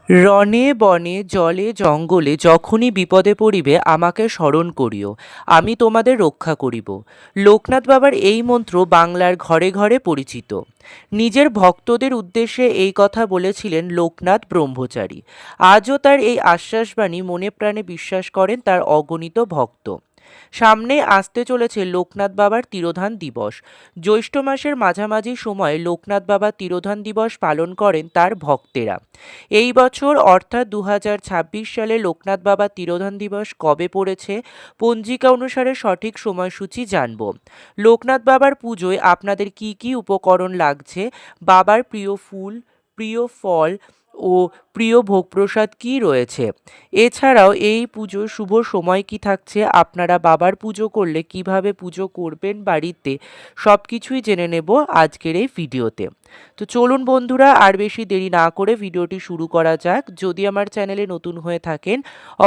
রণে বনে জলে জঙ্গলে যখনই বিপদে পড়িবে আমাকে স্মরণ করিও, আমি তোমাদের রক্ষা করিব। লোকনাথ বাবার এই মন্ত্র বাংলার ঘরে ঘরে পরিচিত। নিজের ভক্তদের উদ্দেশ্যে এই কথা বলেছিলেন লোকনাথ ব্রহ্মচারী। আজও তার এই আশ্বাসবাণী মনে প্রাণে বিশ্বাস করেন তার অগণিত ভক্ত। সামনে আসতে চলেছে লোকনাথ বাবার তিরোধান দিবস। জ্যৈষ্ঠ মাসের মাঝামাঝি সময়ে লোকনাথ বাবা তিরোধান দিবস পালন করেন তার ভক্তেরা। এই বছর অর্থাৎ 2026 সালে লোকনাথ বাবা তিরোধান দিবস কবে পড়েছে, পঞ্জিকা অনুসারে সঠিক সময়সূচি জানব। লোকনাথ বাবার পুজোয় আপনাদের কি কি উপকরণ লাগছে, বাবার প্রিয় ফুল, প্রিয় ফল ও প্রিয় ভোগ প্রসাদ কী রয়েছে, এছাড়াও এই পুজোর শুভ সময় কি থাকছে, আপনারা বাবার পুজো করলে কিভাবে পুজো করবেন বাড়িতে, সব কিছুই জেনে নেব আজকের এই ভিডিওতে। তো চলুন বন্ধুরা, আর বেশি দেরি না করে ভিডিওটি শুরু করা যাক। যদি আমার চ্যানেলে নতুন হয়ে থাকেন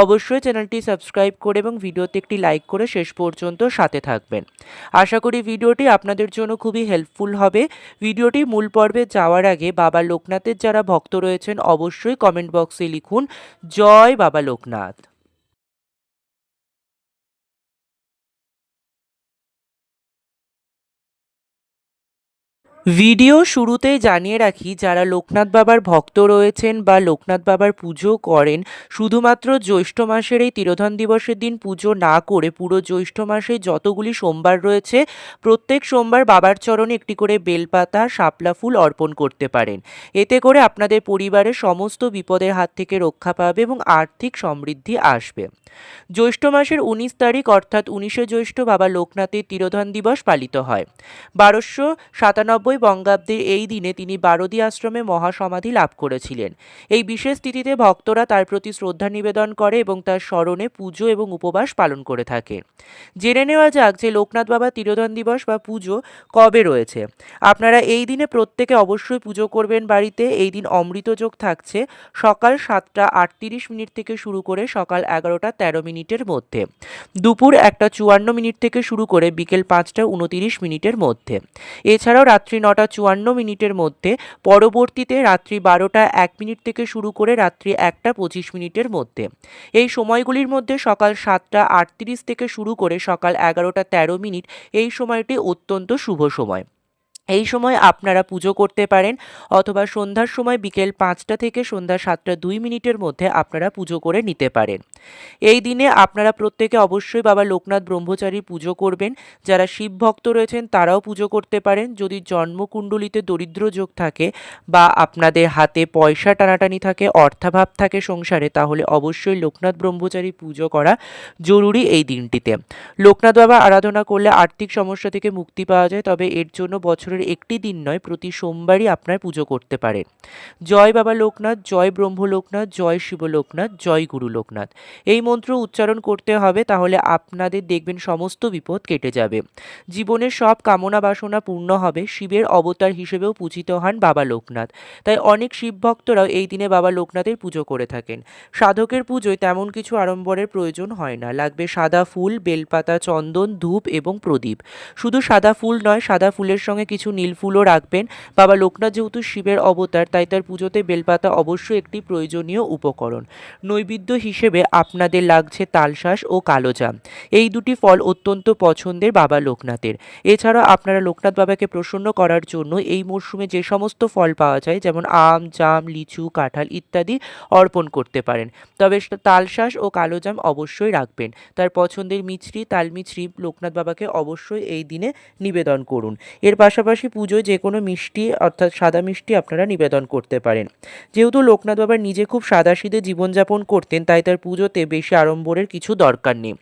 অবশ্যই চ্যানেলটি সাবস্ক্রাইব করে এবং ভিডিওতে একটি লাইক করে শেষ পর্যন্ত সাথে থাকবেন। আশা করি ভিডিওটি আপনাদের জন্য খুবই হেল্পফুল হবে। ভিডিওটি মূল পর্বে যাওয়ার আগে বাবা লোকনাথের যারা ভক্ত রয়েছেন অবশ্যই কমেন্ট বক্সে লিখুন জয় বাবা লোকনাথ। ভিডিও শুরুতেই জানিয়ে রাখি, যারা লোকনাথ বাবার ভক্ত রয়েছেন বা লোকনাথ বাবার পুজো করেন, শুধুমাত্র জ্যৈষ্ঠ মাসের এই তিরোধান দিবসের দিন পুজো না করে পুরো জ্যৈষ্ঠ মাসে যতগুলি সোমবার রয়েছে প্রত্যেক সোমবার বাবার চরণে একটি করে বেলপাতা শাপলা ফুল অর্পণ করতে পারেন। এতে করে আপনাদের পরিবারের সমস্ত বিপদের হাত থেকে রক্ষা পাবে এবং আর্থিক সমৃদ্ধি আসবে। জ্যৈষ্ঠ মাসের 19 তারিখ অর্থাৎ 19শে জ্যৈষ্ঠ বাবা লোকনাথের তিরোধান দিবস পালিত হয়। 1297 বঙ্গাব্দের এই দিনে তিনি বারদী আশ্রমে মহাসমাধি লাভ করেছিলেন। এই বিশেষ তিথিতে ভক্তরা তার প্রতি শ্রদ্ধা নিবেদন করে এবং তার স্মরণে পুজো এবং উপবাস পালন করে থাকে। জেনে নেওয়া যাক যে লোকনাথ বাবা তিরোধান দিবস বা পুজো কবে রয়েছে। আপনারা এই দিনে প্রত্যেকে অবশ্যই পুজো করবেন বাড়িতে। এই দিন অমৃতযোগ থাকছে সকাল 7টা 38 থেকে শুরু করে সকাল 11টা 13 মধ্যে, দুপুর 1টা 54 থেকে শুরু করে বিকেল 5টা 29 মধ্যে, এছাড়াও রাত্রি 9টা 54 মধ্যে, পরবর্তীতে রাত্রি 12টা 1 থেকে শুরু করে রাত্রি 1টা 25 মধ্যে। এই সময়গুলির মধ্যে সকাল 7টা 38 থেকে শুরু করে সকাল 11টা 13 এই সময়টি অত্যন্ত শুভ সময়। এই সময় আপনারা পুজো করতে পারেন অথবা সন্ধ্যার সময় বিকেল 5টা থেকে সন্ধ্যা 7টা 2 মধ্যে আপনারা পুজো করে নিতে পারেন। এই দিনে আপনারা প্রত্যেকে অবশ্যই বাবা লোকনাথ ব্রহ্মচারী পুজো করবেন। যারা শিব ভক্ত রয়েছেন তারাও পুজো করতে পারেন। যদি জন্মকুণ্ডলিতে দরিদ্র যোগ থাকে বা আপনাদের হাতে পয়সা টানাটানি থাকে, অর্থাভাব থাকে সংসারে, তাহলে অবশ্যই লোকনাথ ব্রহ্মচারী পুজো করা জরুরি এই দিনটিতে। লোকনাথ বাবা আরাধনা করলে আর্থিক সমস্যা থেকে মুক্তি পাওয়া যায়, তবে এর জন্য বছরের একটি দিন নয়, প্রতি সোমবারই আপনার পুজো করতে পারেন। জয় বাবা লোকনাথ, জয় ব্রহ্ম লোকনাথ, জয় শিব লোকনাথ, জয় গুরু লোকনাথ এই মন্ত্র উচ্চারণ করতে হবে, তাহলে আপনাদের দেখবেন সমস্ত বিপদ কেটে যাবে, জীবনের সব কামনা বাসনা পূর্ণ হবে। শিবের অবতার হিসেবেও পূজিত হন বাবা লোকনাথ, তাই অনেক শিব ভক্তরাও এই দিনে বাবা লোকনাথের পুজো করে থাকেন। সাধকের পুজোয় তেমন কিছু আড়ম্বরের প্রয়োজন হয় না, লাগবে সাদা ফুল, বেলপাতা, চন্দন, ধূপ এবং প্রদীপ। শুধু সাদা ফুল নয়, সাদা ফুলের সঙ্গে কিছু নীল ফুলও রাখবেন। বাবা লোকনাথ যেহেতু শিবের অবতার, তাই তার পুজোতে বেলপাতা অবশ্যই একটি প্রয়োজনীয় উপকরণ। নৈবেদ্য হিসেবে আপনাদের লাগছে তালশাঁস ও কালোজাম, এই দুটি ফল অত্যন্ত পছন্দের বাবা লোকনাথের। এছাড়া আপনারা লোকনাথ বাবাকে প্রসন্ন করার জন্য এই মরশুমে যে সমস্ত ফল পাওয়া যায়, যেমন আম, জাম, লিচু, কাঁঠাল ইত্যাদি অর্পণ করতে পারেন, তবে তালশাঁস ও কালোজাম অবশ্যই রাখবেন। তার পছন্দের মিছরি, তালমিছরি লোকনাথ বাবাকে অবশ্যই এই দিনে নিবেদন করুন। এর পাশাপাশি পুজোয় যে কোনো মিষ্টি অর্থাৎ সাদা মিষ্টি আপনারা নিবেদন করতে পারেন। যেহেতু লোকনাথ বাবা নিজে খুব সাদাসিধে জীবনযাপন করতেন, তাই তার পুজোতে বেশি আড়ম্বরের কিছু দরকার নেই।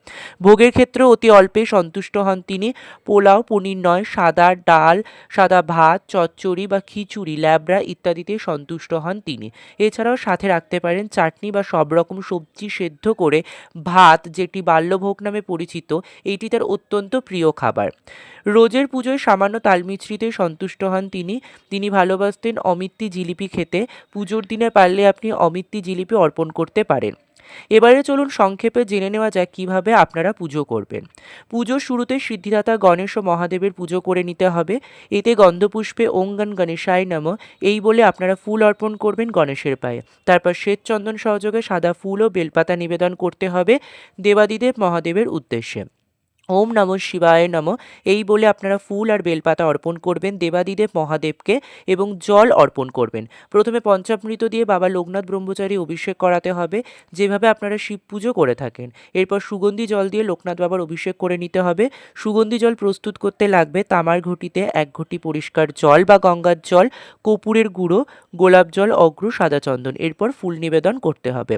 ভোগের ক্ষেত্রেও অতি অল্পেই সন্তুষ্ট হন তিনি। পোলাও, পনির নয়, সাদা ডাল, সাদা ভাত, চচ্চড়ি বা খিচুড়ি, ল্যাবড়া ইত্যাদিতে সন্তুষ্ট হন তিনি। এছাড়াও সাথে রাখতে পারেন চাটনি বা সব রকম সবজি সেদ্ধ করে ভাত, যেটি বাল্যভোগ নামে পরিচিত, এইটি তার অত্যন্ত প্রিয় খাবার। রোজের পুজোয় সামান্য তালমিছরিতে সন্তুষ্ট হন তিনি। তিনি ভালোবাসতেন অমিত্তি জিলিপি খেতে। পুজোর দিনে পারলে আপনি অমিত্তি জিলিপি অর্পণ করতে পারেন। এবারে চলুন সংক্ষেপে জেনে নেওয়া যাক কিভাবে আপনারা পুজো করবেন। পুজোর শুরুতে সিদ্ধিদাতা গণেশ ও মহাদেবের পুজো করে নিতে হবে। এতে গন্ধপুষ্পে ওং গণ গণেশায় নমঃ এই বলে আপনারা ফুল অর্পণ করবেন গণেশের পায়ে। তারপর শ্বেত চন্দন সহযোগে সাদা ফুল ও বেলপাতা নিবেদন করতে হবে দেবাদিদেব মহাদেবের উদ্দেশ্যে। ওম নমঃ শিবায় নমঃ এই বলে আপনারা ফুল আর বেলপাতা অর্পণ করবেন দেবাদিদেব মহাদেবকে এবং জল অর্পণ করবেন। প্রথমে পঞ্চামৃত দিয়ে বাবা লোকনাথ ব্রহ্মচারী অভিষেক করাতে হবে, যেভাবে আপনারা শিব পুজো করে থাকেন। এরপর সুগন্ধি জল দিয়ে লোকনাথ বাবার অভিষেক করে নিতে হবে। সুগন্ধি জল প্রস্তুত করতে লাগবে তামার ঘটিতে 1 ঘটি পরিষ্কার জল বা গঙ্গার জল, কর্পূরের গুঁড়ো, গোলাপ জল, অগ্র, সাদা চন্দন। এরপর ফুল নিবেদন করতে হবে।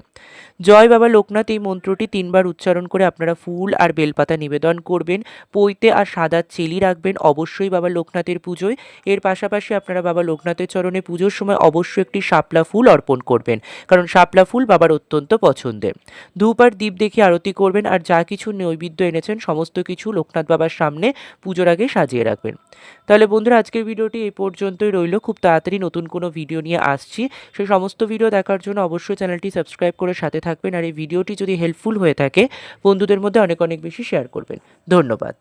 জয় বাবা লোকনাথ এই মন্ত্রটি 3 বার উচ্চারণ করে আপনারা ফুল আর বেলপাতা নিবেদন করবেন। পৈতে আর সাদা চেলি রাখবেন অবশ্যই বাবা লোকনাথের পুজোয়। এর পাশাপাশি আপনারা বাবা লোকনাথের চরণে পুজোর সময় অবশ্যই একটি শাপলা ফুল অর্পণ করবেন, কারণ শাপলা ফুল বাবার অত্যন্ত পছন্দের। ধূপ আর দীপ দেখে আরতি করবেন আর যা কিছু নৈবেদ্য এনেছেন সমস্ত কিছু লোকনাথ বাবার সামনে পুজোর আগে সাজিয়ে রাখবেন। তাহলে বন্ধুরা, আজকের ভিডিওটি এই পর্যন্তই রইল। খুব তাড়াতাড়ি নতুন কোনো ভিডিও নিয়ে আসছি। সেই সমস্ত ভিডিও দেখার জন্য অবশ্যই চ্যানেলটি সাবস্ক্রাইব করে সাথে থাকবেন, আর এই ভিডিওটি যদি হেল্পফুল হয়ে থাকে বন্ধুদের মধ্যে অনেক অনেক বেশি শেয়ার করবেন। ধন্যবাদ।